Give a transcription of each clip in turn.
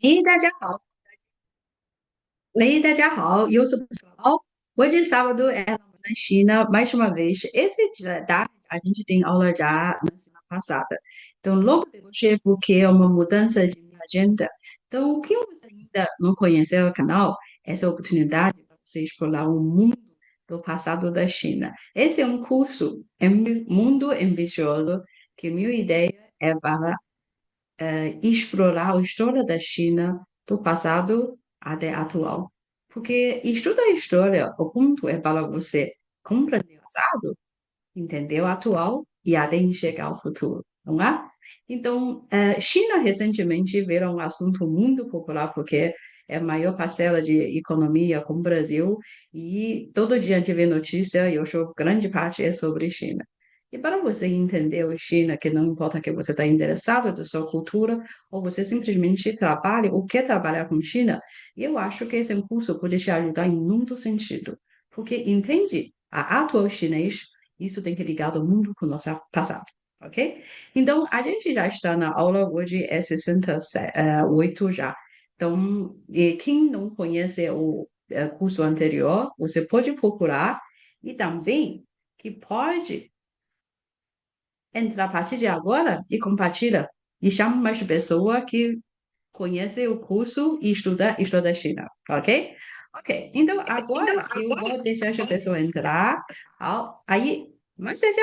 Ei, 大家好，喂，大家好，eu sou o pessoal. Hoje, sábado, é na China, mais uma vez. Esse dia, tá? A gente tem aula já na semana passada. Então, logo depois, porque é uma mudança de minha agenda. Então, quem você ainda não conhece o canal, essa é a oportunidade para você explorar o mundo do passado da China. Esse é um curso, é um mundo ambicioso, que minha ideia é para explorar a história da China do passado até atual. Porque estudar a história, o ponto é para você compreender o passado, entender o atual e até enxergar o futuro, não é? Então, China recentemente virou um assunto muito popular porque é a maior parcela de economia com o Brasil e todo dia a gente vê notícia e eu acho que grande parte é sobre China. E para você entender a China, que não importa que você está interessado da sua cultura ou você simplesmente trabalha ou quer trabalhar com China, eu acho que esse curso pode te ajudar em muito sentido. Porque entende a atual chinês isso tem que ligar o mundo com o nosso passado, ok? Então, a gente já está na aula, hoje é 68 já. Então, e quem não conhece o curso anterior, você pode procurar e também que pode entrar a partir de agora e compartilha e chama mais pessoas que conhecem o curso e estuda China, ok? Ok, então agora eu vou deixar essa pessoa entrar. Hau, aí, mas seja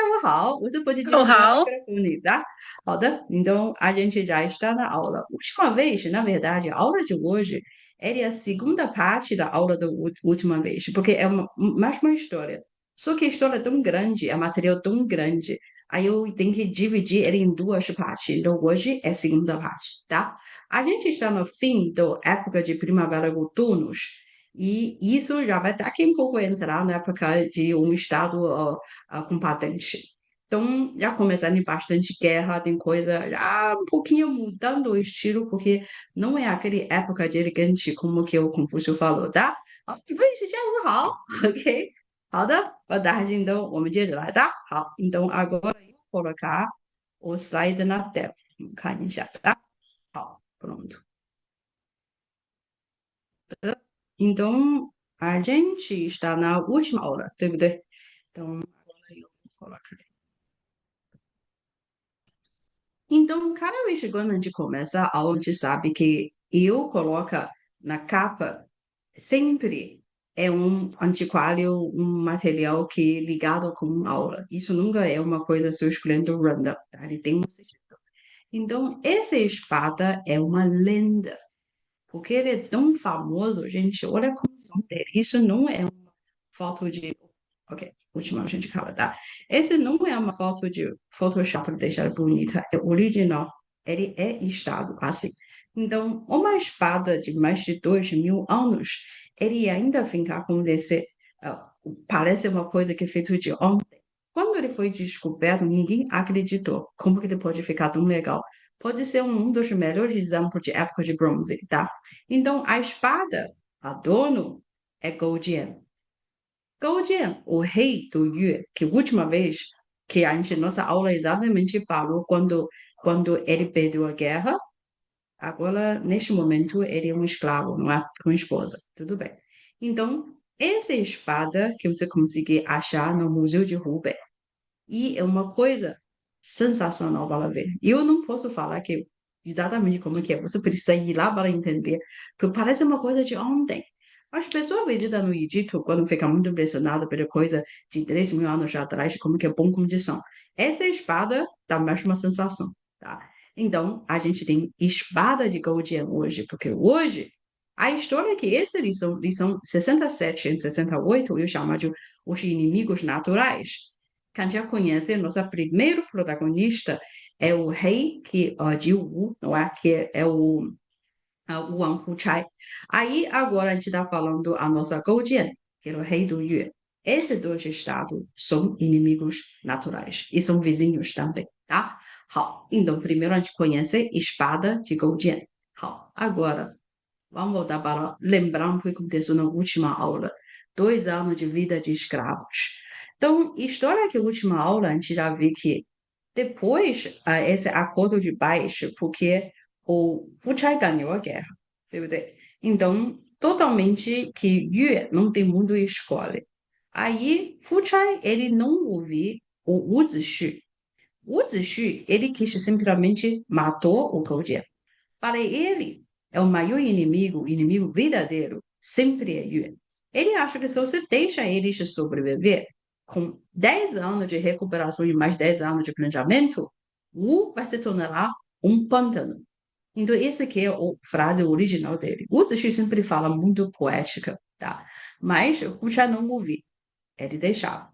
você pode 哦，desligar o 好，microfone, tá? 好的，então a gente já está na aula. Última vez, na verdade, a aula de hoje é a segunda parte da aula da última vez, porque é mais uma história. Só que a história é tão grande, a material é tão grande, aí eu tenho que dividir ele em duas partes. Então hoje é a segunda parte, tá? A gente está no fim da época de primavera outonos, e isso já vai daqui a pouco entrar na época de um estado com patente. Então, já começando bastante guerra, tem coisa já um pouquinho mudando o estilo, porque não é aquele época de elegante como que o Confúcio falou, tá? 好，你们一起下午好，OK？好的，boa tarde, então, vamos de lá, tá? 好，então agora eu vou colocar o slide na tela. Vamos看一下, tá? 好, pronto. Então, a gente está na última aula, 对不对? Então, agora eu vou colocar. Então, cada vez que quando a gente começa a aula, a gente sabe que eu coloco na capa sempre é um antiquário, um material que é ligado com a aula. Isso nunca é uma coisa só escolhendo random, tá? Ele tem um sentido. Então, essa espada é uma lenda. Porque ele é tão famoso, gente, olha como são dele. Isso não é uma foto de. Ok, última a gente fala, tá? Esse não é uma foto de Photoshop para deixar bonita, é original. Ele é estado assim. Então, uma espada de mais de 2000 anos, ele ainda fica com esse. Parece uma coisa que é feita de ontem. Quando ele foi descoberto, ninguém acreditou. Como que ele pode ficar tão legal? Pode ser um dos melhores exemplos de época de bronze, tá? Então, a espada, a dono, é Goujian. Goujian, o rei do Yue, que a última vez que a gente, nossa aula exatamente falou quando ele perdeu a guerra, agora, neste momento, ele é um escravo, não é? Com esposa, tudo bem. Então, essa espada que você consegue achar no Museu de Roubaix, e é uma coisa sensacional para ver. Eu não posso falar que exatamente como que é. Você precisa ir lá para entender. Porque parece uma coisa de ontem. As pessoas visitam no Egito quando ficam muito impressionadas pela coisa de 3000 anos atrás, como que é bom condição. Essa espada dá a mesma sensação, tá? Então, a gente tem espada de Goujian hoje, porque hoje a história é que essa lição 67 e 68, eu chamo de os inimigos naturais. Quem já conhece, nossa primeiro protagonista é o rei de Wu, não é? Que é o Wang Fuchai. Aí agora a gente está falando a nossa Goujian, que é o rei do Yue. Esses dois estados são inimigos naturais e são vizinhos também, tá? 好, então primeiro a gente conhece espada de Goujian. 好, agora vamos voltar para lembrar um pouco o que aconteceu na última aula. 2 anos de vida de escravos. Então, história que a última aula a gente já viu que depois esse acordo de paz, porque o Wu Chai ganhou a guerra. 对不对? Então, totalmente que Yue não tem muito escolha. Aí, Fu Chai, ele não ouviu o Wu Zixu. Wu Zixu, ele quis simplesmente matou o Gou Jian. Para ele, é o maior inimigo, o inimigo verdadeiro, sempre é Yue. Ele acha que se você deixa eles sobreviver, com 10 anos de recuperação e mais 10 anos de planejamento, Wu vai se tornar um pântano. Então, esse aqui é a frase original dele. O Zixi sempre fala muito poética, tá? Mas o Cha não ouvi. Ele deixava.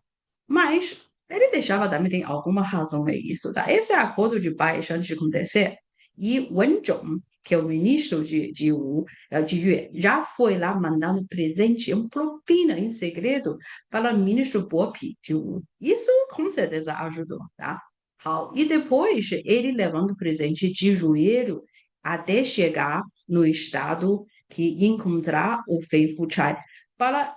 Mas ele deixava também tem alguma razão é isso, tá? Esse é acordo de paz antes de acontecer. E Wen Zhong, que é o ministro de Yue, já foi lá mandando presente, uma propina em segredo para o ministro Bo Pi de Wu. Isso com certeza ajudou, tá? E depois ele levando presente de joelho até chegar no estado que encontrar o Fei Fuchai para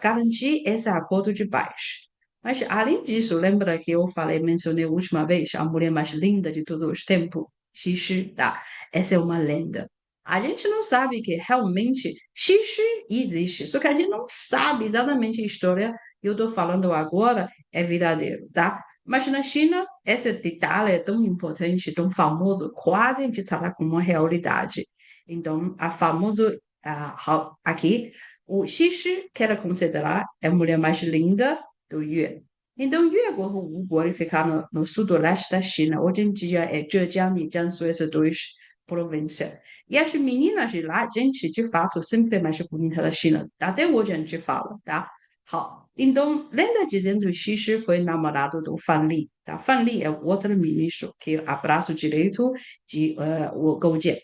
garantir esse acordo de paz. Mas, além disso, lembra que eu falei, mencionei a última vez, a mulher mais linda de todos os tempos, Xixi, tá? Essa é uma lenda. A gente não sabe que realmente Xixi existe, só que a gente não sabe exatamente a história que eu estou falando agora é verdadeiro, tá? Mas na China, esse detalhe é tão importante, tão famoso, quase a gente trata como uma realidade. Então, a famosa aqui, o Xixi, que era considerada a mulher mais linda do Yue. Então, Yue agora fica no sudoeste da China. Hoje em dia é Zhejiang e Jiangsu, essas duas províncias. E as meninas de lá, gente, de fato, sempre mais bonita da China. Até hoje a gente fala, tá? Então, lenda dizendo que Xixi foi namorado do Fan Li, tá? Fan Li é o outro ministro, que é o braço direito de o Gou Jie.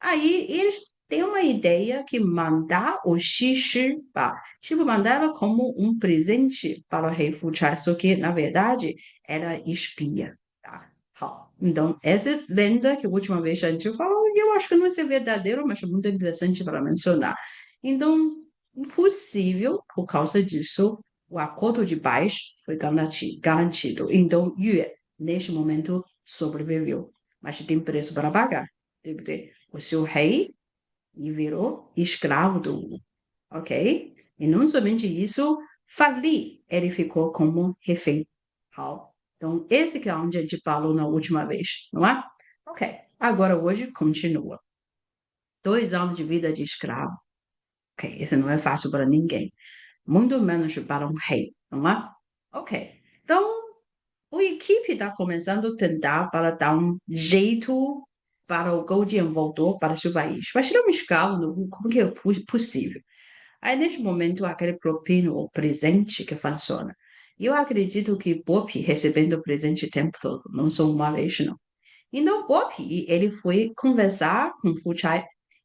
Aí eles têm uma ideia que mandar o Xixi, tá? Tipo, mandar ela como um presente para o rei Fuchai, só que, na verdade, era espia, tá? Então, essa lenda que a última vez a gente falou, eu acho que não é verdadeiro, mas é muito interessante para mencionar. Então, possível, por causa disso, o acordo de paz foi garantido. Então, Yue, neste momento, sobreviveu. Mas tem preço para pagar. O seu rei virou escravo do Wu, ok? E não somente isso, Fali, ele ficou como refém. Então, esse que é onde a gente falou na última vez, não é? Ok, agora hoje continua. 2 anos de vida de escravo. Ok, esse não é fácil para ninguém. Muito menos para um rei, não é? Ok, então a equipe está começando a tentar para dar um jeito para o Golden voltar para seu país. Mas tirar um escândalo, como que é possível? Aí, neste momento, aquele propino ou presente que funciona. Eu acredito que Bob recebendo o presente o tempo todo, não sou uma vez, não. Então, Bob, ele foi conversar com Fuchai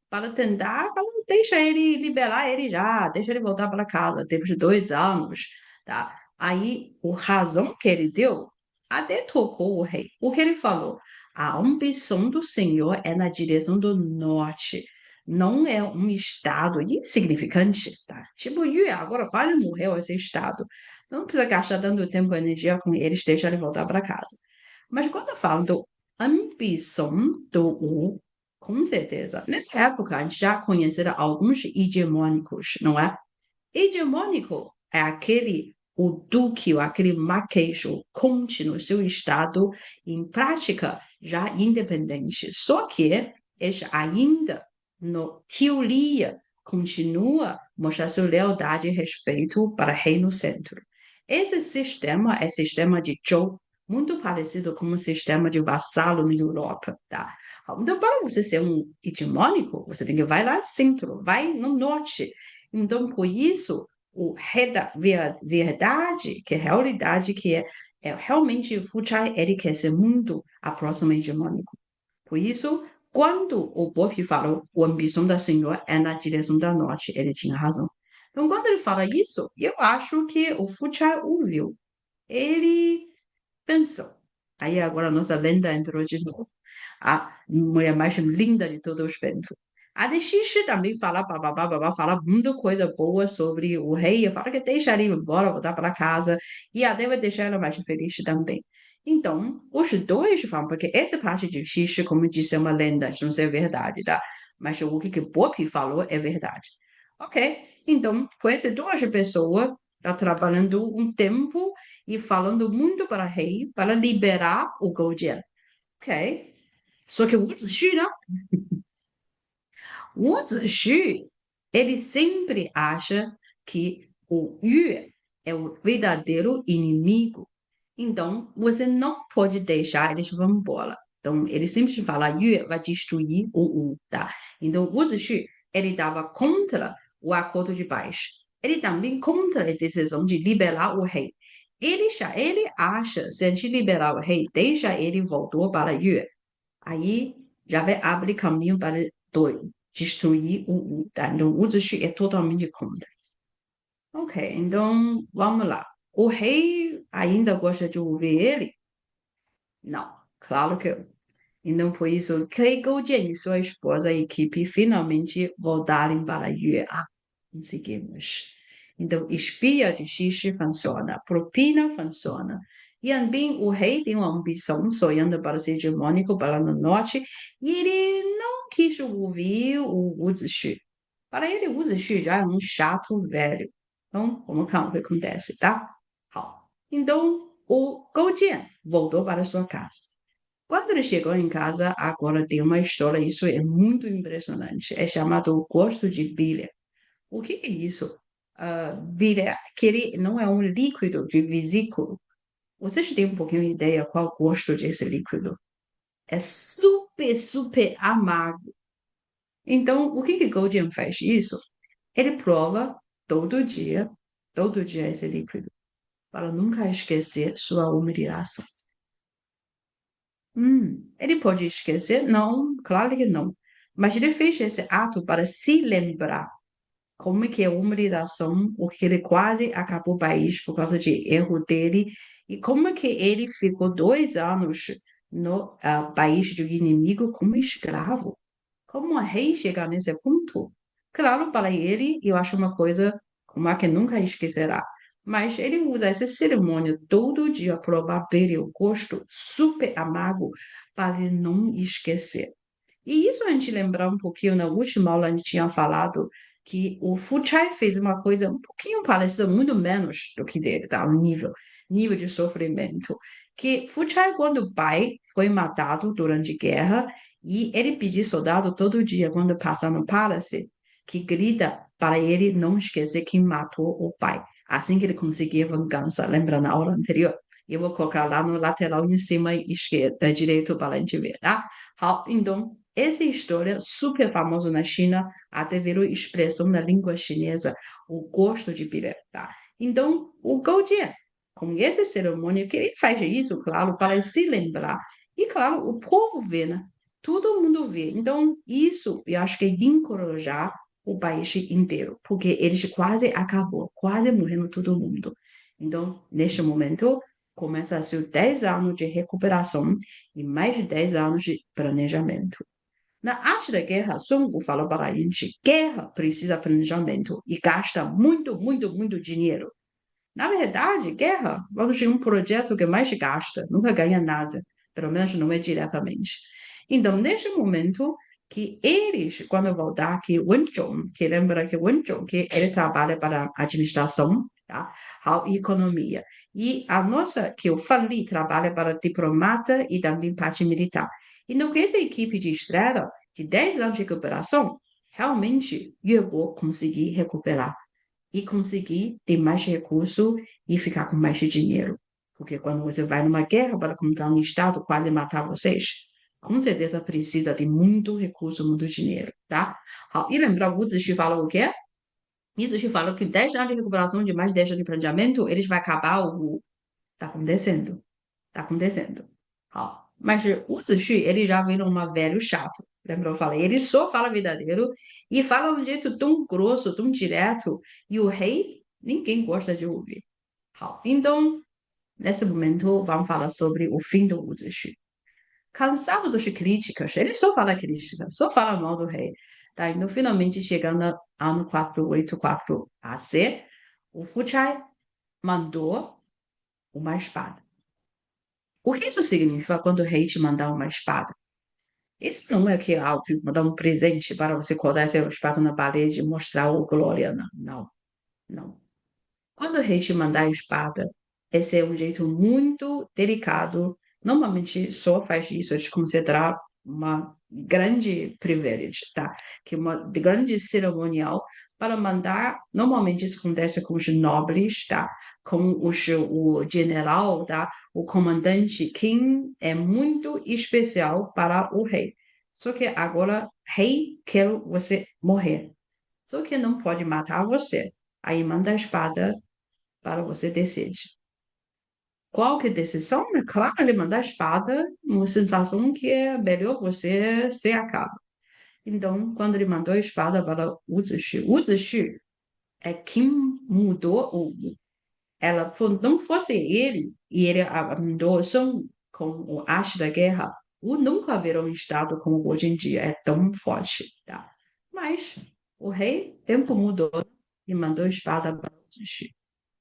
para tentar, deixa ele liberar ele já, deixa ele voltar para casa, depois de 2 anos, tá? Aí, a razão que ele deu até tocou o rei. O que ele falou? A ambição do Senhor é na direção do norte, não é um estado insignificante, tá? Tipo, Yue agora quase morreu esse estado. Não precisa gastar tanto tempo e energia com eles, deixa ele voltar para casa. Mas quando eu falo do ambição do Wu, com certeza. Nessa época, a gente já conhecia alguns hegemônicos, não é? Hegemônico é aquele, o duque, ou aquele marquês, o conde no seu estado, em prática, já independente. Só que este ainda, na teoria, continua mostrando sua lealdade e respeito para o reino centro. Esse sistema é sistema de Zhou, muito parecido com o sistema de vassalo na Europa, tá? Então, para você ser um hegemônico, você tem que vai lá no centro, vai no norte. Então, por isso, verdade, que é realidade, que é realmente Fuchai, ele quer ser muito a próxima hegemônico. Por isso, quando o Bob falou a ambição da senhora é na direção da norte, ele tinha razão. Então, quando ele fala isso, eu acho que o Fuchai ouviu. Ele pensou. Aí agora a nossa lenda entrou de novo. A mulher mais linda de todos os tempos. A de Xixi também fala, babá, babá, fala muita coisa boa sobre o rei. Fala que deixa ele embora, voltar para casa. E a deve deixar ela mais feliz também. Então, os dois falam, porque essa parte de Xixi, como disse, é uma lenda, não é verdade, tá? mas o que Bopi falou é verdade. Ok, então, com essas duas pessoas, está trabalhando um tempo e falando muito para o rei, para liberar o Goujian. Ok, só que o Zixu, não. O Zixu, ele sempre acha que o Yue é o verdadeiro inimigo. Então, você não pode deixar eles vão embora. Então, ele sempre fala, Yue vai destruir o Wu, tá? Então, o Zixu, ele estava contra o acordo de paz. Ele também contra a decisão de liberar o rei. Ele acha, se a gente liberar o rei, deixa ele voltar para Yue. Aí já vai abrir caminho para destruir o Wu, tá? Então, o Zixu é totalmente contra. Ok, então vamos lá. O rei ainda gosta de ouvir ele? Não, claro que não. Então, por isso, que Gojian e sua esposa e equipe finalmente voltarem para Yue. Ah, conseguimos. Então, espia de xixi funciona, propina funciona. E também o rei tem uma ambição, sonhando para ser hegemônico para o norte, e ele não quis ouvir o Wu Zixu. Para ele, o Zixu já é um chato velho. Então, vamos ver o que acontece, tá? Hau. Então, o Goujian voltou para sua casa. Quando ele chegou em casa, agora tem uma história, isso é muito impressionante. É chamado gosto de bilha. O que é isso? Bilha, que ele não é um líquido de vesículo. Vocês têm um pouquinho de ideia qual o gosto desse líquido? É super, super amargo. Então, o que Goujian faz isso? Ele prova todo dia esse líquido, para nunca esquecer sua humilhação. Ele pode esquecer? Não, claro que não. Mas ele fez esse ato para se lembrar como é que é a humilhação, o que ele quase acabou o país por causa de erro dele, e como é que ele ficou 2 anos no país do inimigo como escravo. Como um rei chegar nesse ponto? Claro, para ele, eu acho uma coisa como a que nunca esquecerá. Mas ele usa essa cerimônia todo dia para provar bem o gosto super amargo para ele não esquecer. E isso a gente lembrar um pouquinho, na última aula a gente tinha falado que o Fuchai fez uma coisa um pouquinho parecida, muito menos do que dele, tá? O nível de sofrimento. Que Fuchai, quando o pai foi matado durante a guerra, e ele pediu soldado todo dia, quando passa no Palace, que grita para ele não esquecer quem matou o pai. Assim que ele conseguir vingança, lembra na aula anterior? Eu vou colocar lá no lateral em cima esquerdo, direito para a gente ver, tá? Então, essa história super famosa na China, até virou expressão na língua chinesa, o gosto de pirata. Tá? Então, o Goujian, com essa cerimônia, que ele faz isso, claro, para se lembrar. E, claro, o povo vê, né? Todo mundo vê. Então, isso, eu acho que é encorajar o país inteiro, porque eles quase acabou, quase morrendo todo mundo. Então, neste momento, começa a ser 10 anos de recuperação e mais de 10 anos de planejamento. Na arte da guerra, Sun Tzu falou para a gente: guerra precisa de planejamento e gasta muito, muito, muito dinheiro. Na verdade, guerra, vamos ter um projeto que mais gasta, nunca ganha nada, pelo menos não é diretamente. Então, neste momento, que eles, quando voltar aqui, Wen Zhong, que lembra que Wen Zhong, que ele trabalha para a administração, tá? A economia. E a nossa, que o Fan Li trabalha para diplomata e também parte militar. Então, com essa equipe de estrela, de 10 anos de recuperação, realmente, Yue conseguir recuperar e conseguir ter mais recurso e ficar com mais dinheiro. Porque quando você vai numa guerra para contra um Estado quase matar vocês, com certeza precisa de muito recurso, muito dinheiro, tá? E lembrar, o Zixi falou o quê? O Zixi falou que 10 anos de recuperação de mais de 10 anos de planejamento, eles vão acabar o... Tá acontecendo. Tá acontecendo. Mas o Zixi, ele já virou uma velho chato. Lembra que eu falei? Ele só fala verdadeiro e fala de um jeito tão grosso, tão direto. E o rei, ninguém gosta de ouvir. Então, nesse momento, vamos falar sobre o fim do Zixi. Cansado das críticas, ele só fala crítica, só fala mal do rei. Tá? Então, finalmente, chegando ao ano 484 AC, o Fuchai mandou uma espada. O que isso significa quando o rei te mandar uma espada? Isso não é que é algo, dar um presente para você colocar essa espada na parede e mostrar o glória, não, não, não. Quando a gente mandar a espada, esse é um jeito muito delicado. Normalmente só faz isso de considerar uma grande privilégio, tá? Que é uma grande cerimonial para mandar. Normalmente isso acontece com os nobres, tá? Com o general, tá? O comandante, quem é muito especial para o rei. Só que agora, rei quer você morrer. Só que não pode matar você. Aí manda a espada para você decide. Qual que é a decisão? É claro, ele manda a espada, uma sensação que é melhor você se acaba. Então, quando ele mandou a espada para o Zixi é quem mudou ela não fosse ele, e ele mandou só com o arte da guerra, o nunca haverá um estado como hoje em dia, é tão forte, tá? Mas o rei, tempo mudou e mandou a espada para o Zixi.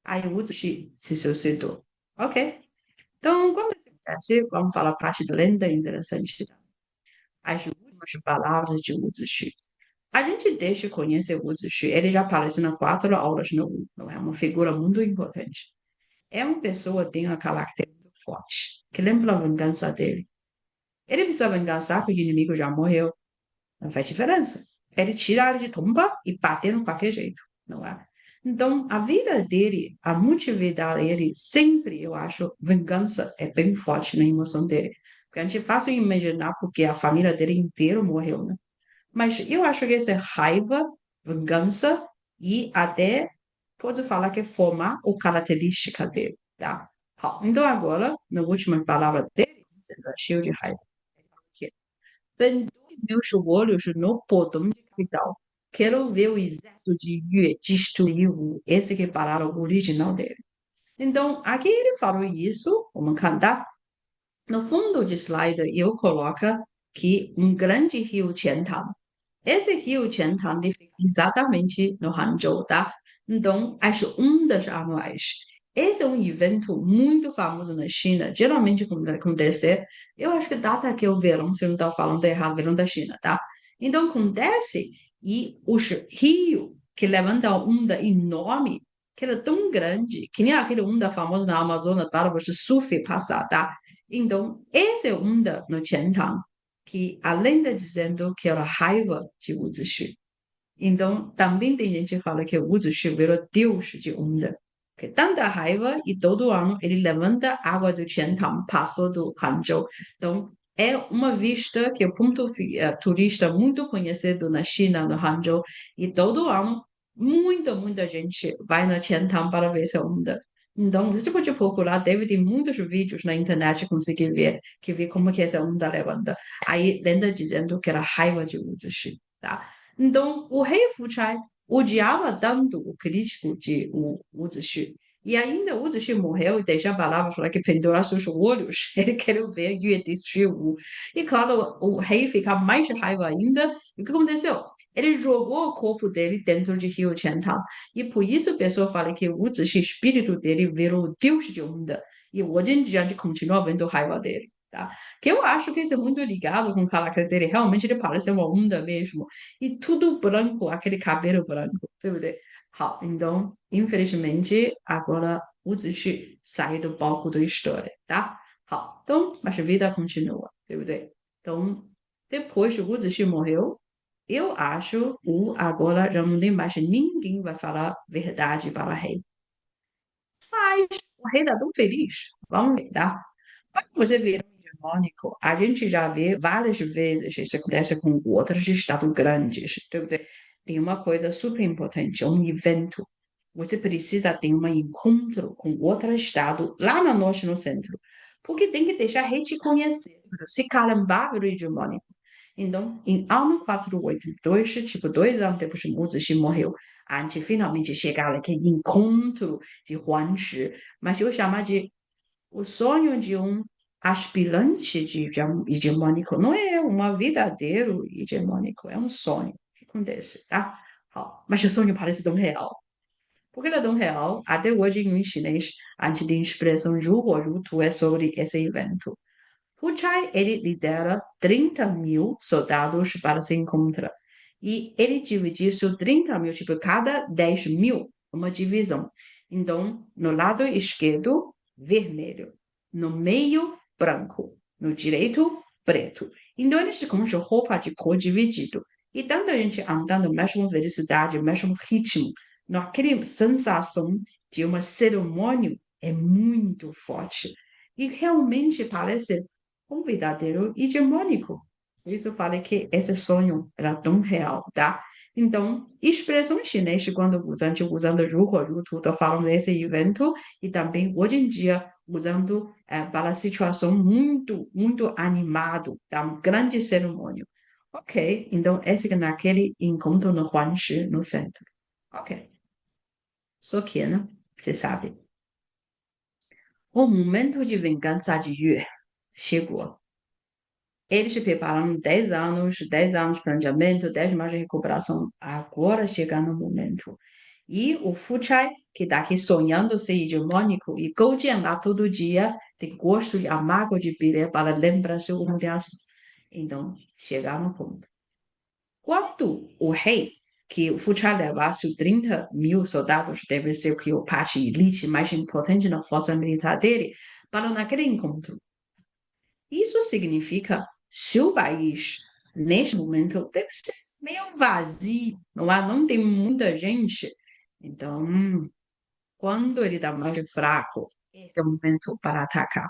Aí o Uzushi se suicidou. Ok. Então, quando isso acontece, vamos falar a parte da lenda interessante. As últimas palavras de Uzushi. A gente deixa de conhecer o Uzushi, ele já aparece nas 4 aulas no 1, não é uma figura muito importante. É uma pessoa que tem um caráter muito forte, que lembra a vingança dele. Ele precisa vingança porque o inimigo já morreu. Não faz diferença. Ele tira ela de tumba e bate de qualquer jeito, não é? Então, a vida dele, a motividade dele, sempre, eu acho, vingança é bem forte na emoção dele. Porque a gente é fácil imaginar porque a família dele inteira morreu, né? Mas eu acho que essa é raiva, vingança e até pode falar que é formar ou característica dele, tá? Então agora, na última palavra dele, você tá cheio de raiva. Bendure meus olhos no podom de capital. Quero ver o exército de Yue destruir esse que é a palavra original dele. Então, aqui ele falou isso, vamos cantar. No fundo do slide, eu coloco que um grande rio Qiantang. Esse rio Qiantang fica exatamente no Hangzhou, tá? Então, as ondas anuais. Esse é um evento muito famoso na China. Geralmente, quando acontece, eu acho que data que é o verão, se eu não estou falando errado, verão da China, tá? Então, acontece e os rios que levantam onda enorme, que era tão grande, que nem aquele onda famoso na Amazônia para você surf passar, tá? Então, essa onda no Qiantang que além de dizendo que era raiva de Wu Zixi, então também tem gente que fala que o Wu Zixi virou Deus de onda. Que tanta raiva e todo ano ele levanta água do Qiantang, passou do Hangzhou. Então, é uma vista que é um ponto turista muito conhecido na China, no Hangzhou, e todo ano muita gente vai no Qiantang para ver essa onda. Então, você pode procurar, deve ter muitos vídeos na internet conseguir ver, que vê como que essa onda levanta. Aí, lenda dizendo que era raiva de Wu Zixi, tá? Então, o rei Fuchai odiava tanto o crítico de Wu Zixi. E ainda Wu Zixi morreu e deixa a palavra falar que pendurasse os olhos. Ele queria ver Yue destruir Wu. E claro, o rei fica mais raiva ainda. E o que aconteceu? Ele jogou o corpo dele dentro de Rio Qiantang. E por isso a pessoa fala que o Zixi, espírito dele, virou Deus de onda. E hoje em dia a gente continua vendo raiva dele. Tá? Que eu acho que isso é muito ligado com o caráter dele. Realmente ele parece uma onda mesmo. E tudo branco, aquele cabelo branco, 对不对？好，então, infelizmente, agora o Zishi sai do palco da história, tá? 好, então, mas a vida continua, 对不对？então, depois o Zishi morreu, eu acho que agora já não tem mais ninguém vai falar verdade para o rei. Mas o rei está tão feliz. Vamos ver, tá? Quando você vira um hegemônico, a gente já vê várias vezes isso acontece com outros estados grandes. Tem uma coisa super importante, um evento. Você precisa ter um encontro com outro estado lá no norte, no centro. Porque tem que deixar a gente conhecer, se carimbar o hegemônico. Então, em ano 482, tipo, 2 anos depois de Mu Zixi morreu, a gente finalmente chega naquele encontro de Huangshi, mas eu chamo de o sonho de um aspirante de hegemônico não é um verdadeiro hegemônico, é um sonho que acontece, tá? Mas o sonho parece tão real. Porque ele é tão real, até hoje em chinês, a gente tem expressão 如火如荼 é sobre esse evento. Fu Chai, ele lidera 30 mil soldados para se encontrar. E ele dividiu seus 30 mil, tipo, cada 10 mil, uma divisão. Então, no lado esquerdo, vermelho. No meio, branco. No direito, preto. Então, eles com roupa de cor dividido. E tanto a gente andando na mesma velocidade, mesmo ritmo, naquela sensação de uma cerimônia é muito forte. E realmente parece um verdadeiro hegemônico. Por isso eu falei que esse sonho era tão real, tá? Então, expressão chinesa, quando usando Ruo tudo falando nesse evento, e também hoje em dia, usando para situação muito, muito animado, tá? Uma grande cerimônia. Ok, então esse é naquele encontro no Huanshi, no centro. Ok, só que, né? Você sabe, o momento de vingança de Yue chegou. Eles prepararam 10 anos, 10 anos de planejamento, 10 mais de recuperação. Agora chega no momento. E o Fuchai, que está aqui sonhando ser hegemônico, e Goujian lá todo dia tem gosto e amargo de beber para lembrar sua humilhação. Então, chega no ponto. Quando o rei, que o Fuchai levasse 30 mil soldados, deve ser que o parte elite mais importante na força militar dele, para naquele encontro. Isso significa seu país, neste momento, deve ser meio vazio, não há, não tem muita gente. Então, quando ele está mais fraco, esse é o momento para atacar.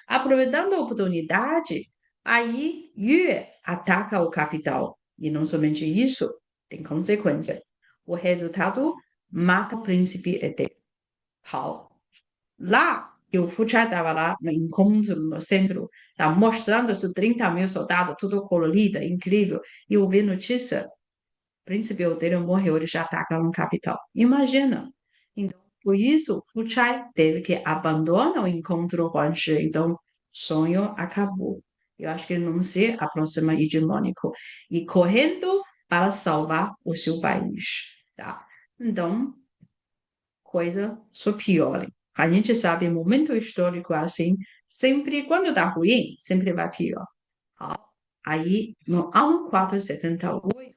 Aproveitando a oportunidade, aí Yue ataca o capital. E não somente isso, tem consequência. O resultado mata o príncipe Ete. Lá, que o Fuchai estava lá no encontro, no centro, tá mostrando os 30 mil soldados, tudo colorido, incrível. E eu vi notícia, o príncipe Odeiro morreu, eles já atacaram a capital. Imagina. Então, por isso, Fuchai teve que abandonar o encontro Huanshi. Então, sonho acabou. Eu acho que ele não se aproxima hegemônico. E correndo para salvar o seu país. Tá? Então, coisa só piora. A gente sabe, momento histórico assim, sempre, quando dá ruim, sempre vai pior. Aí, no ano 478,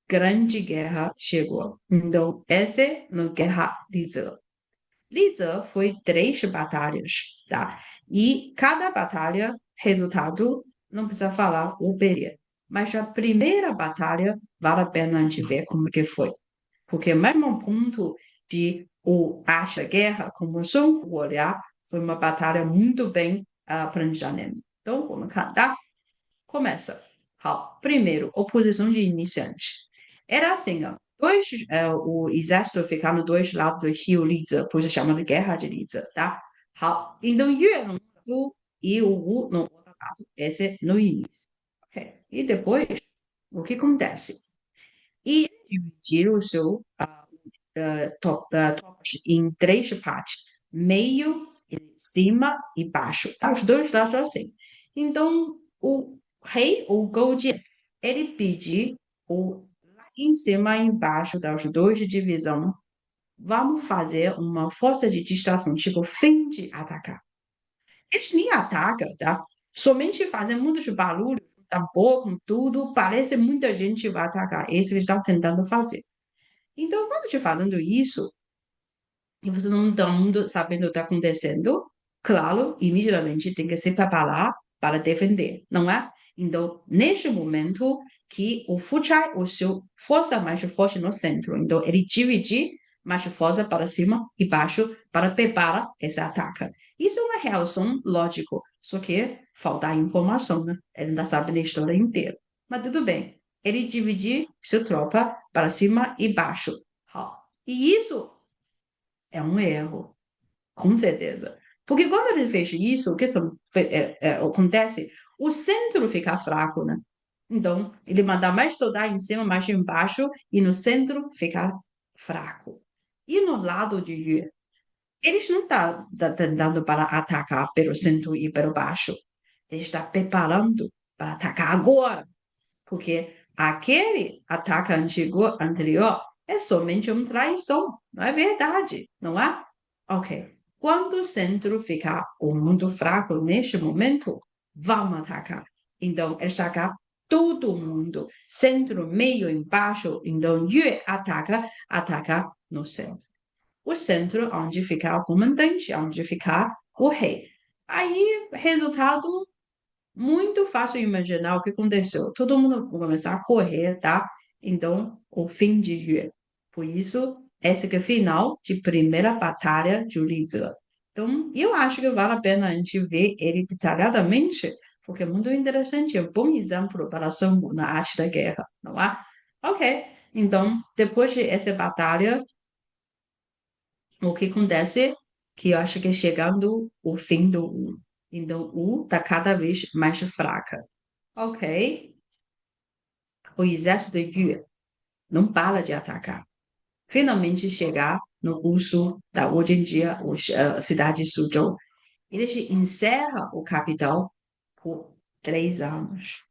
Grande Guerra chegou. Então, essa é a Guerra Liza. Liza foi 3 batalhas, tá? E cada batalha, resultado, não precisa falar o período. Mas a primeira batalha, vale a pena a gente ver como que foi. Porque mesmo ao ponto de o esta guerra começou o olhar, foi uma batalha muito bem planejada. Então, vamos cantar. Começa. Primeiro, oposição de iniciante. Era assim, ó, o exército ficava dois lados do rio Liza, por isso chama de Guerra de Liza, tá? Então, Yue no lado e o Wu no outro lado. Esse é no início. Ok. E depois, o que acontece? E dividir o seu tropas em 3 partes, meio, cima e baixo. Os dois lados assim. Então, o rei, o Goldie, ele pediu lá em cima e embaixo das 2 divisões, vamos fazer uma força de distração, tipo, fim de atacar. Eles nem atacam, tá? Somente fazem muitos barulhos, tambor, tudo, parece muita gente vai atacar. Esse eles estão tentando fazer. Então, quando te falando isso, e você não está muito sabendo o que está acontecendo, claro, imediatamente tem que se preparar para defender, não é? Então, neste momento que o Fuchai, o seu força mais forte no centro, então ele divide mais força para cima e baixo para preparar esse ataque. Isso é uma reação lógica, só que falta informação, né? Ele não sabe a história inteira. Mas tudo bem, ele divide sua tropa para cima e baixo. E isso é um erro, com certeza. Porque quando ele fez isso, o que acontece? O centro fica fraco, né? Então, ele manda mais soldados em cima, mais embaixo, e no centro fica fraco. E no lado de Yue, eles não estão tentando para atacar pelo centro e pelo baixo. Ele está preparando para atacar agora. Porque aquele ataque anterior é somente uma traição. Não é verdade, não é? Ok. Quando o centro ficar muito fraco neste momento, vamos atacar. Então, atacar todo mundo, centro, meio, embaixo. Então, Yue ataca, ataca no centro. O centro, onde ficar o comandante, onde ficar o rei. Aí, resultado muito fácil imaginar o que aconteceu. Todo mundo começar a correr, tá? Então, o fim de Yue. Por isso, essa que é a final de primeira batalha de Lizi. Então, eu acho que vale a pena a gente ver ele detalhadamente, porque é muito interessante, é um bom exemplo para Sun Wu na arte da guerra, não é? Ok, então, depois de essa batalha, o que acontece? Que eu acho que é chegando o fim do Wu. Então, o está cada vez mais fraca. Ok, o exército de Yue não para de atacar. Finalmente chegar no curso da hoje em dia, a cidade de Suzhou. Eles encerram o capital por 3 anos.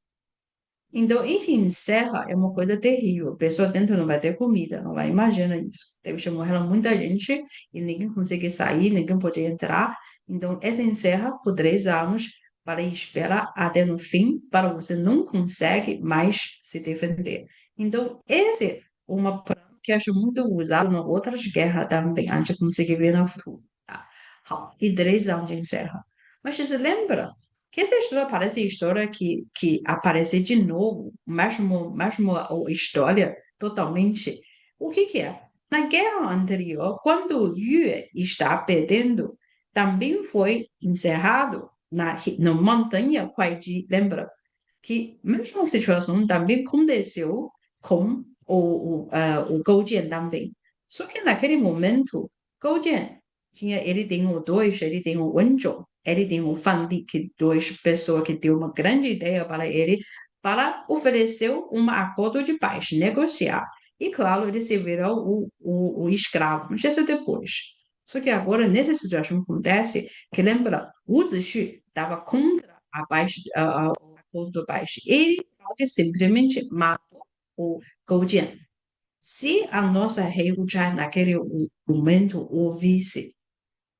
Então, enfim, encerra é uma coisa terrível. A pessoa dentro não vai ter comida, não vai imaginar isso. Deve ter morrendo muita gente e ninguém consegue sair, ninguém pode entrar. Então, essa encerra por 3 anos para esperar até no fim, para você não consegue mais se defender. Então, esse é uma plano que acho muito usado em outras guerras também, a gente consegue ver no futuro. Tá? E 3 anos encerra. Mas você lembra? Que essa história parece história que aparece de novo, mesmo a história totalmente. O que que é? Na guerra anterior, quando Yue está perdendo, também foi encerrado na montanha Kuai-ji, lembra? Que mesma situação também aconteceu com o Gou Jian também. Só que naquele momento, Gou Jian ele tem o dois, ele tem o Wen Zhong, ele tem o Fan Li, que duas pessoas que deu uma grande ideia para ele, para oferecer um acordo de paz, negociar. E claro, ele se virou o escravo, mas isso é depois. Só que agora, nessa situação, acontece que, lembra, Wu Zixu estava contra a paz, o acordo de paz. Ele simplesmente matou o Gou Jian. Se a nossa rei Wu Chai, naquele momento, ouvisse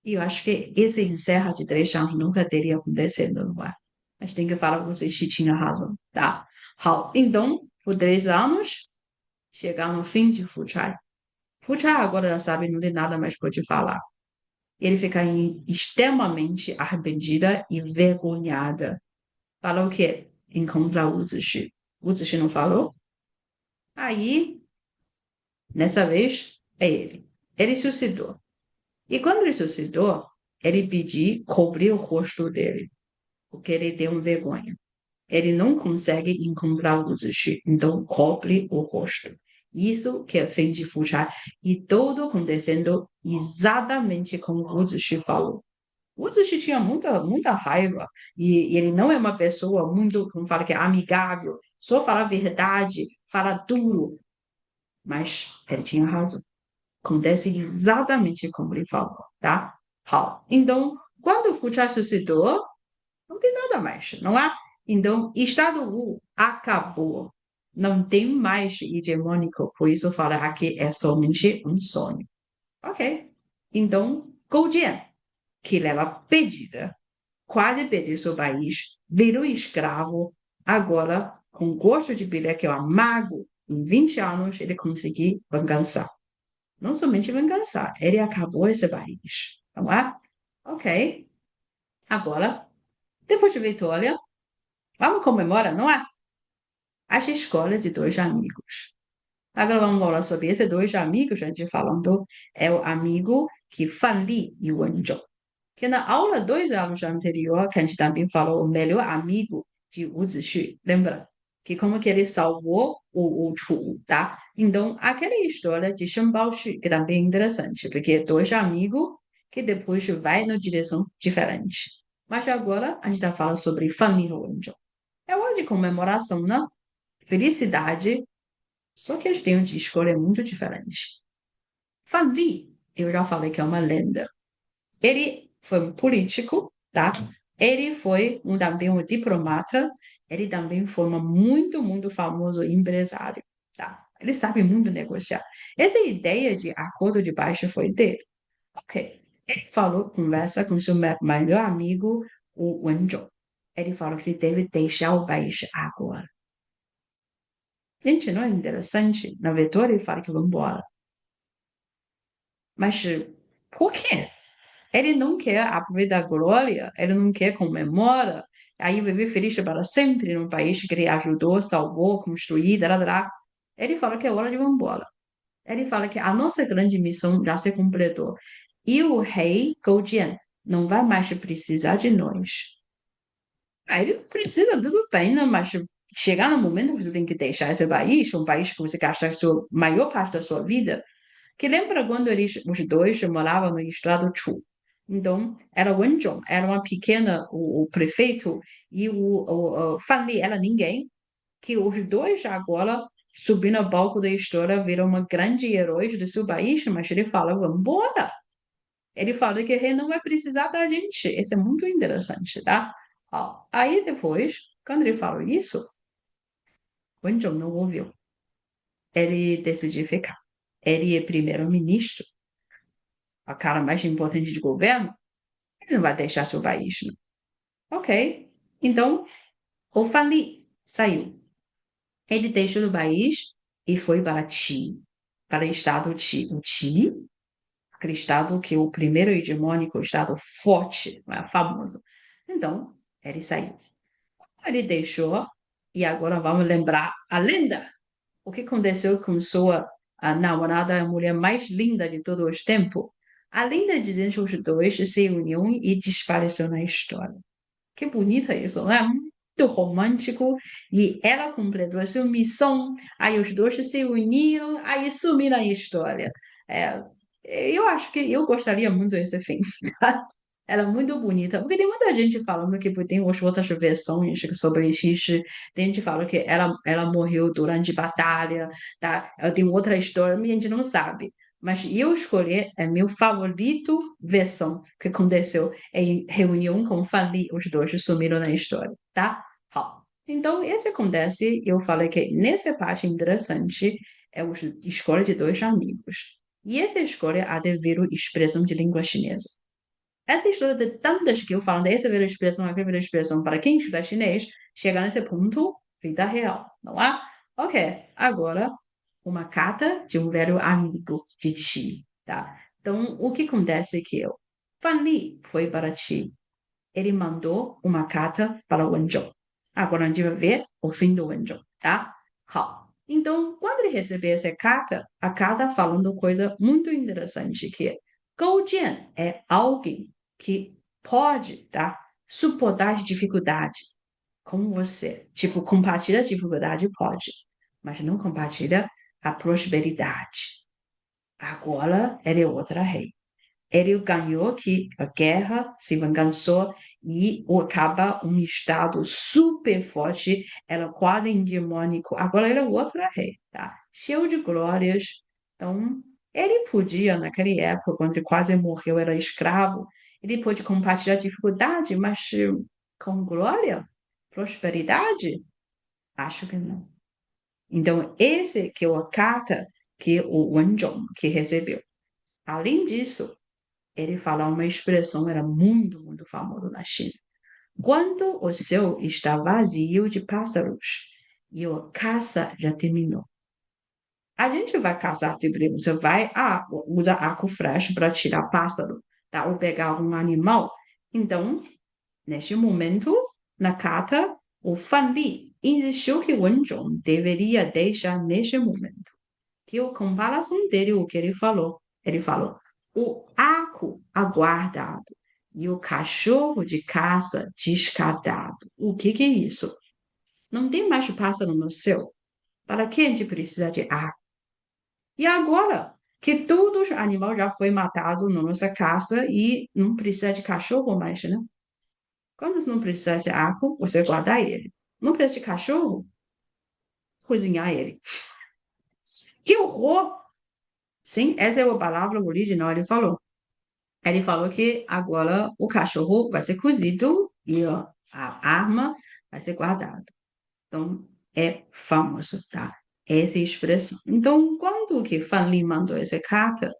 e eu acho que esse encerra de 3 anos nunca teria acontecido, não é? Mas tem que falar com vocês se tinha razão, tá? Então, por 3 anos, chegar no fim de Fuchai. Fuchai agora já sabe, não tem nada mais para te falar. Ele fica extremamente arrependida e vergonhada. Falou o quê? Encontrar o Zixi. O Zixi não falou? Aí, nessa vez, é ele. Ele suicidou. E quando ele suicidou, ele pediu cobrir o rosto dele, porque ele tem vergonha. Ele não consegue encontrar o Zishi, então cobre o rosto. Isso que é fim de Fuxia. E tudo acontecendo exatamente como o Zishi falou. O Zishi tinha muita raiva, e ele não é uma pessoa muito, como fala que é amigável, só fala a verdade, fala duro, mas ele tinha razão. Acontece exatamente como ele falou, tá? Então, quando o Fuxia suscitou, não tem nada mais, não há? Então, Estado Wu acabou. Não tem mais hegemônico, por isso falar aqui é somente um sonho. Ok. Então, Gou Jian, que leva pedida, quase perdeu seu país, virou escravo, agora, com gosto de bilhete, que é o amargo, em 20 anos, ele conseguiu vingança. Não somente vingança, ele acabou esse país, não é? Ok. Agora, depois de vitória, vamos comemorar, não é? As escolhas de dois amigos. Agora vamos falar sobre esses dois amigos, a gente falando, é o amigo que Fan Li e o Wen Zhong. Que na aula 2 anos anterior, que a gente também falou o melhor amigo de Wu Zixu, lembra? Que como que ele salvou o Chu, tá? Então, aquela história de Shen Baoxu, que também é interessante, porque é dois amigos que depois vai na direção diferente. Mas agora a gente está falando sobre família Wen Zhong. É hora de comemoração, né? Felicidade, só que eles têm de escolha muito diferente. Fan Li, eu já falei que é uma lenda. Ele foi um político, tá? Ele foi também um diplomata. Ele também foi um muito famoso empresário, tá? Ele sabe muito negociar. Essa ideia de acordo de baixo foi dele. Ok. Ele falou, conversa com seu melhor amigo, o Wen Zhong. Ele falou que deve deixar o país agora. Gente, não é interessante? Na Vitória ele fala que vão embora. Mas por quê? Ele não quer aproveitar a glória, ele não quer comemorar, aí viver feliz para sempre num país que ele ajudou, salvou, construiu, blá, blá, blá. Ele fala que é hora de ir embora. Ele fala que a nossa grande missão já se completou. E o rei Goujian não vai mais precisar de nós. Aí ele precisa, tudo bem, né? Mas chegar no momento que você tem que deixar esse país, um país que você gasta a sua maior parte da sua vida, que lembra quando os dois moravam no estado Chu. Então, era o Wenzhong, era uma pequena, o prefeito, e o Fan Li era ninguém, que os dois agora, subindo ao palco da história, viram uma grande herói do seu país, mas ele fala, vamos embora. Ele fala que ele não vai precisar da gente. Isso é muito interessante, tá? Ó, aí depois, quando ele falou isso, o Wenzhong não ouviu. Ele decidiu ficar. Ele é primeiro-ministro, a cara mais importante de governo, ele não vai deixar seu país, não. Ok. Então, o Fali saiu. Ele deixou o país e foi para Qi, para o estado Qi. O Qi, aquele estado que é o primeiro hegemônico, o estado forte, famoso. Então, ele saiu. Ele deixou, e agora vamos lembrar a lenda. O que aconteceu com sua namorada, a mulher mais linda de todos os tempos? A lenda diz que os dois se uniram e desapareceram na história. Que bonita isso, não é? Muito romântico. E ela completou a sua missão, aí os dois se uniram, aí sumiram na história. É, eu acho que eu gostaria muito desse fim. Ela é muito bonita, porque tem muita gente falando que tem outras versões sobre Xixi, tem gente falando que ela morreu durante batalha, tá? Tem outra história, a gente não sabe. Mas eu escolhi a meu favorito versão que aconteceu em reunião com Fan os dois sumiram na história, tá? Ó, então, esse acontece, eu falei que nessa parte interessante é a escolha de dois amigos. E essa escolha há de vir expressão de língua chinesa. Essa história de tantas que eu falo, dessa vira expressão, aquela vira expressão, para quem estuda chinês, chegar nesse ponto, vida real, não é? Ok, agora, uma carta de um velho amigo de Ti, tá? Então, o que acontece é que eu, Fan Li foi para Ti, ele mandou uma carta para o Wenzhou. Agora a gente vai ver o fim do Wenzhou, tá? Então, quando ele recebeu essa carta, a carta falando coisa muito interessante, que é Gou Jian é alguém que pode, tá, suportar dificuldade com você. Tipo, compartilhar dificuldade pode, mas não compartilha a prosperidade. Agora ele é outra rei. Ele ganhou que a guerra se vingançou e acaba um estado super forte, era quase hegemônico. Agora ele é outro rei, tá? Cheio de glórias. Então, ele podia, naquela época, quando ele quase morreu, era escravo, ele pôde compartilhar dificuldade, mas com glória? Prosperidade? Acho que não. Então, esse que é a carta que o Wen Zhong que recebeu. Além disso, ele fala uma expressão era muito, muito famosa na China. Quando o céu está vazio de pássaros e a caça já terminou. A gente vai caçar, tipo, você vai, usa arco e flecha para tirar pássaro, tá? Ou pegar algum animal. Então, neste momento, na carta, o Fan Li insistiu que Wen Zhong deveria deixar neste momento. Que a comparação dele, o que ele falou, o arco aguardado e o cachorro de caça descartado. O que é isso? Não tem mais pássaro no céu. Para que a gente precisa de arco? E agora que todos os animais já foi matado na nossa caça e não precisa de cachorro mais, né? Quando não precisa de arco, você guarda ele. Não precisa de cachorro, cozinhar ele. Que horror! Sim, essa é a palavra original, ele falou. Ele falou que agora o cachorro vai ser cozido e ó, a arma vai ser guardada. Então, é famoso, tá? Essa expressão. Então, quando que Fan Li mandou essa carta,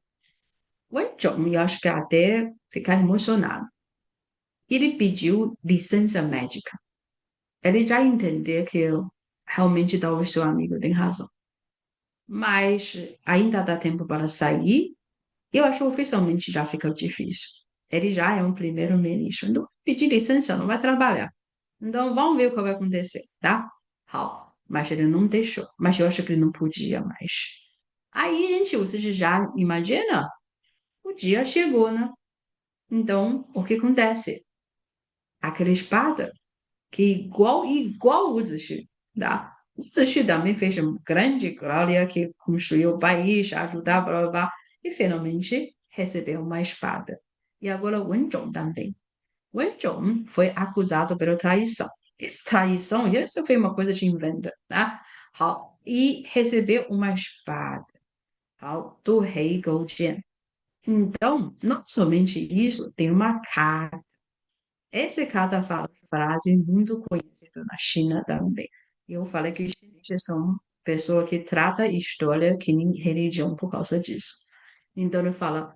Wenchong, eu acho que até ficar emocionado. Ele pediu licença médica. Ele já entendeu que realmente talvez seu amigo tem razão. Mas ainda dá tempo para sair. Eu acho que oficialmente já fica difícil. Ele já é um primeiro-ministro. Então, pedir licença não vai trabalhar. Então, vamos ver o que vai acontecer, tá? Hao. Mas ele não deixou. Mas eu acho que ele não podia mais. Aí, gente, você já imagina? O dia chegou, né? Então, o que acontece? Aquela espada, que igual o Zishi, tá? O Zishi também fez uma grande glória que construiu o país, ajudar, blá, blá, blá, e finalmente recebeu uma espada. E agora o Wen Zhong também. O Wen Zhong foi acusado pela traição. Essa traição, isso foi uma coisa de inventa, tá? E recebeu uma espada, do rei Goujian. Então, não somente isso, tem uma carta. Essa carta fala frase muito conhecida na China também. Eu falei que os chineses são pessoas que tratam a história que nem religião por causa disso. Então ele fala,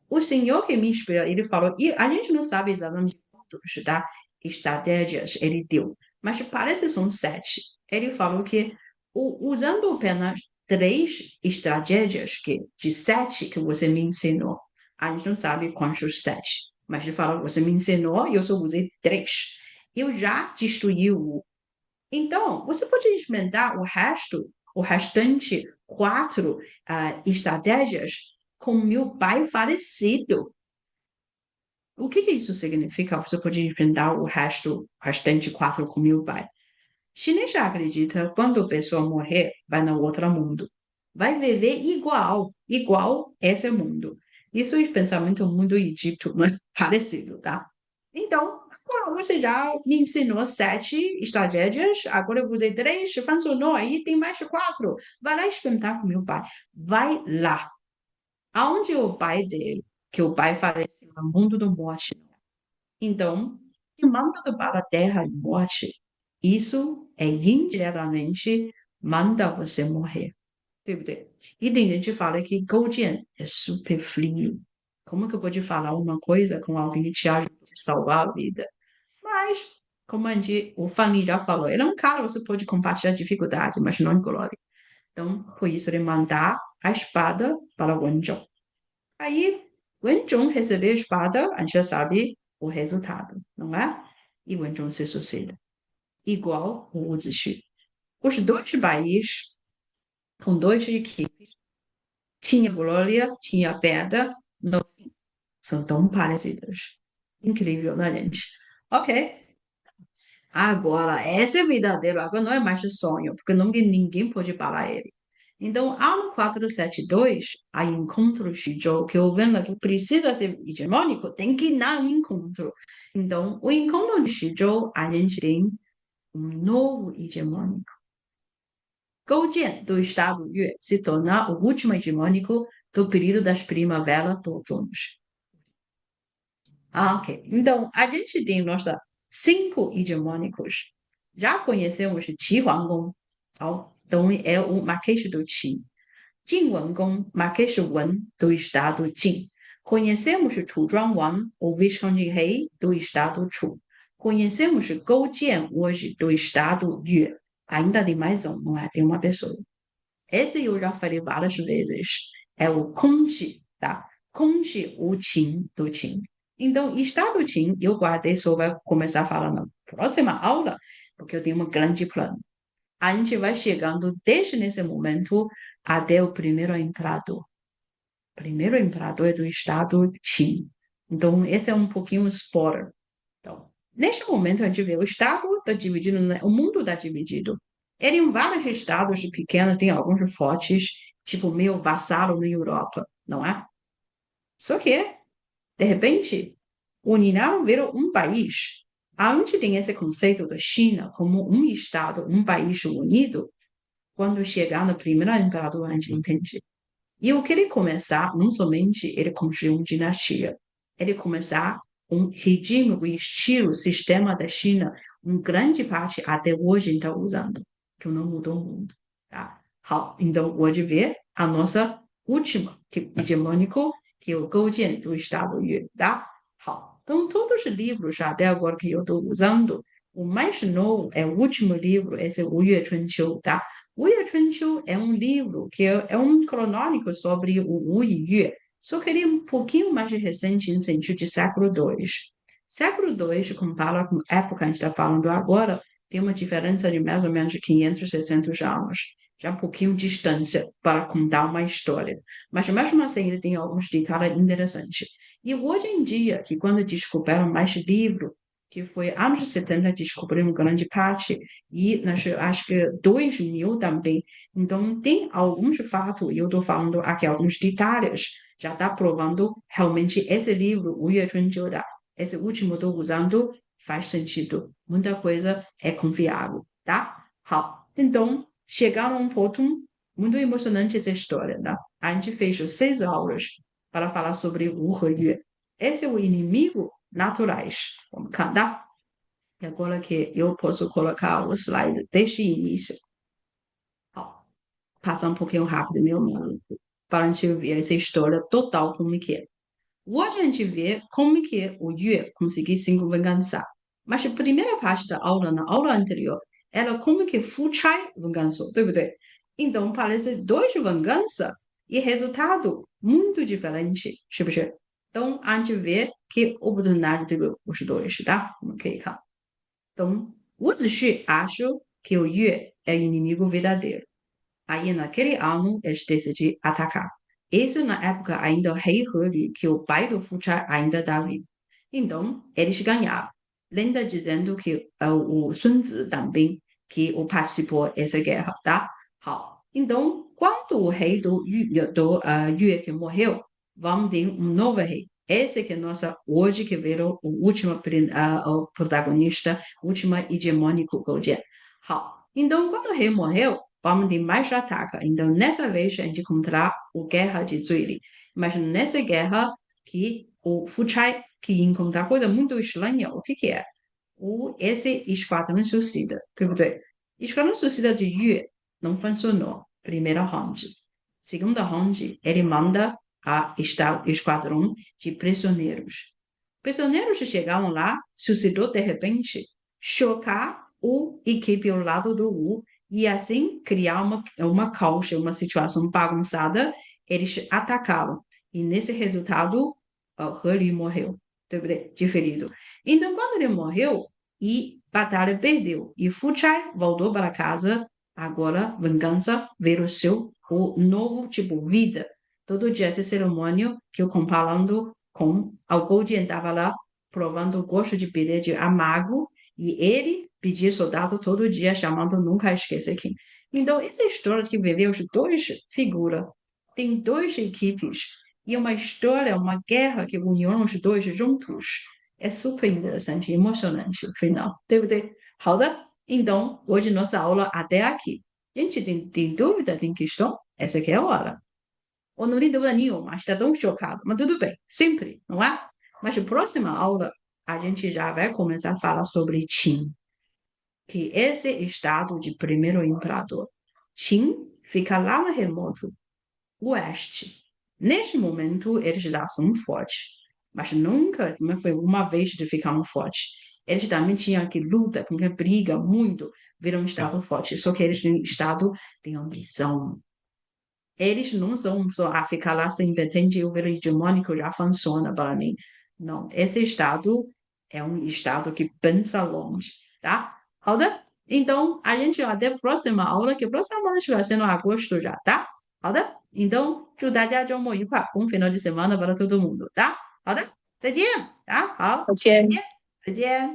o senhor que me inspirou, ele falou, e a gente não sabe exatamente quantos da estratégias ele deu, mas parece que são sete. Ele falou que usando apenas três estratégias de sete que você me ensinou, a gente não sabe quantos sete, mas ele fala, você me ensinou e eu só usei três. Eu já destruiu. Então, você pode experimentar o restante quatro estratégias com meu pai falecido. O que isso significa? Você pode experimentar o restante quatro com meu pai. Chinês já acredita, quando a pessoa morrer, vai no outro mundo. Vai viver igual esse mundo. Isso é pensamento muito egípcio, mas parecido, tá? Então, agora você já me ensinou sete estratégias, agora eu usei três, funcionou, aí tem mais quatro. Vai lá experimentar com meu pai. Vai lá. Aonde o pai dele, que o pai faleceu no mundo do morte. Então, manda para a terra de morte, isso é indiretamente manda você morrer. 对不对? E tem gente que fala que Goujian é super frio. Como que eu vou falar uma coisa com alguém que te ajuda a salvar a vida? Mas, como o Fanny já falou, ele é um cara, você pode compartilhar dificuldade, mas não glória. Então, por isso ele mandar a espada para o Wenjong. Aí, Wenjong recebeu a espada, a gente já sabe o resultado, não é? E Wenjong se sucede. Igual o Zishi. Os dois países, com dois equipes, tinha glória, tinha pedra, não são tão parecidos. Incrível, né, gente? Ok. Agora, esse é verdadeiro, agora não é mais de sonho, porque ninguém pode parar ele. Então, ao 472, a encontro Shizhou, que eu vendo que precisa ser hegemônico, tem que ir no encontro. Então, o encontro de Shizhou, a gente tem um novo hegemônico. Goujian, do estado Yue, se torna o último hegemônico do período das primaveras do outono. Ok. Então, a gente tem nossa cinco hegemônicos. Já conhecemos Qi Huanggong, então é o Marquês do Qi. Jin Wengong, Marquês Wen, do estado Jin. Conhecemos Chu Zhuangwang, o Visconde Rei, do estado Chu. Conhecemos Gou Jian, hoje, do estado Yue. Ainda tem mais um, não é? Tem uma pessoa. Esse eu já falei várias vezes. É o Kongji, tá? Kongji, o Qin, do Qin. Então, estado Qin, eu guardei, só vai começar a falar na próxima aula, porque eu tenho um grande plano. A gente vai chegando desde nesse momento até o primeiro imperador. O primeiro imperador é do estado Qin. Então, esse é um pouquinho spoiler. Então, neste momento, a gente vê o estado está dividido, né? O mundo está dividido. Ele em vários estados pequenos, tem alguns fortes, tipo meio vassalo na Europa, não é? Só que, de repente, uniram virou um país. Aonde tem esse conceito da China como um estado, um país unido, quando chegar no primeiro imperador, a gente entende. E eu queria começar, não somente ele construiu uma dinastia, ele começar um regime, um estilo, sistema da China, uma grande parte até hoje está usando, que não mudou o mundo. Tá? Então, hoje ver a nossa última tipo, hegemônico que é o构建do Estado-Yue, tá? Então, todos os livros até agora que eu estou usando, o mais novo é o último livro, esse é o Wu Yue Chunqiu, tá? Wu Yue Chunqiu é um livro que é um cronônico sobre o Wu Yue, só que ele é um pouquinho mais recente no sentido de século II. Século II, compara com a época que a gente está falando agora, tem uma diferença de mais ou menos 500, 600 anos. Já um pouquinho de distância para contar uma história. Mas mesmo assim, ele tem alguns detalhes interessantes. E hoje em dia, que quando descobriram mais livro, que foi anos 70 descobriram grande parte, e acho que 2000 também. Então, tem alguns fatos, eu estou falando aqui alguns detalhes, já está provando realmente esse livro, o Yue Chunqiu, esse último estou usando, faz sentido. Muita coisa é confiável, tá? Então, chegaram a um ponto muito emocionante essa história, tá? A gente fez 6 aulas para falar sobre o He. Esse é o inimigo naturais. Vamos cantar? E agora que eu posso colocar o slide desde o início. Passar um pouquinho rápido, meu mano, para a gente ver essa história total como que é. Hoje a gente vê como que o Yue conseguiu se vingançar. Mas a primeira parte da aula, na aula anterior, era como que Fu Chai vingançou, 对不对? Então, parece dois vinganças e resultado muito diferente, 是不是? Então, a gente vê que oportunidade de os dois, tá? Como que é? Então, o Zixi acha que o Yue é inimigo verdadeiro. Aí, naquele ano, eles decidiram atacar. Isso na época ainda rei He, que o pai do Fu Chai ainda está vivo. Então, eles ganharam. Lenda dizendo que o Sun Tzu também que participou dessa guerra, tá? Então, quando o rei do Yue que morreu, vamos ter um novo rei. Esse que é nossa hoje que virou o último o protagonista, o último hegemônico Goujian. Então, quando o rei morreu, vamos ter mais ataque. Então, nessa vez, a gente encontrar a guerra de Zuili. Mas nessa guerra, que o Fu Chai, que encontra coisa muito estranha, o que é? Esse esquadrão suicida, 对不对? Esquadrão suicida de Yue não funcionou. Primeira round. Segunda round, ele manda a esquadrão de prisioneiros. Prisioneiros chegaram lá, suicidou de repente, chocar o equipe ao lado do Wu e assim criar uma causa, uma situação bagunçada. Eles atacaram. E nesse resultado, o He morreu, de ferido. Então, quando ele morreu, e batalha perdeu, e Fu Chai voltou para casa, agora vingança virou seu o novo tipo vida. Todo dia essa cerimônia que eu comparando com o Goldien estava lá provando o gosto de bilhete amargo e ele pedia soldado todo dia chamando nunca esquecer quem. Então, essa história que viveu os dois figuras, tem duas equipes e uma história, uma guerra que uniu os dois juntos. É super interessante, emocionante no final, 对不对? 好的, então, hoje nossa aula até aqui. Gente, tem dúvida, tem questão? Essa aqui é a hora. Ou não tem dúvida nenhuma, está tão chocado, mas tudo bem, sempre, não é? Mas na próxima aula, a gente já vai começar a falar sobre Qin, que esse estado de primeiro imperador. Qin fica lá no remoto oeste. Neste momento, eles já são fortes, mas nunca foi uma vez de ficar fortes. Eles também tinham que lutar, porque briga muito, viram um estado forte. Só que eles têm estado de ambição. Eles não são só ficar lá sem pretende o ver hegemônico já funciona para mim. Não, esse estado é um estado que pensa longe, tá? 好的? Então, a gente até a próxima aula, que a próxima aula vai ser no agosto já, tá? 好的? Então, 祝大家周末愉快，bom final de semana para todo mundo, tá? 好的，再见，啊，好，再见，抱歉。再见。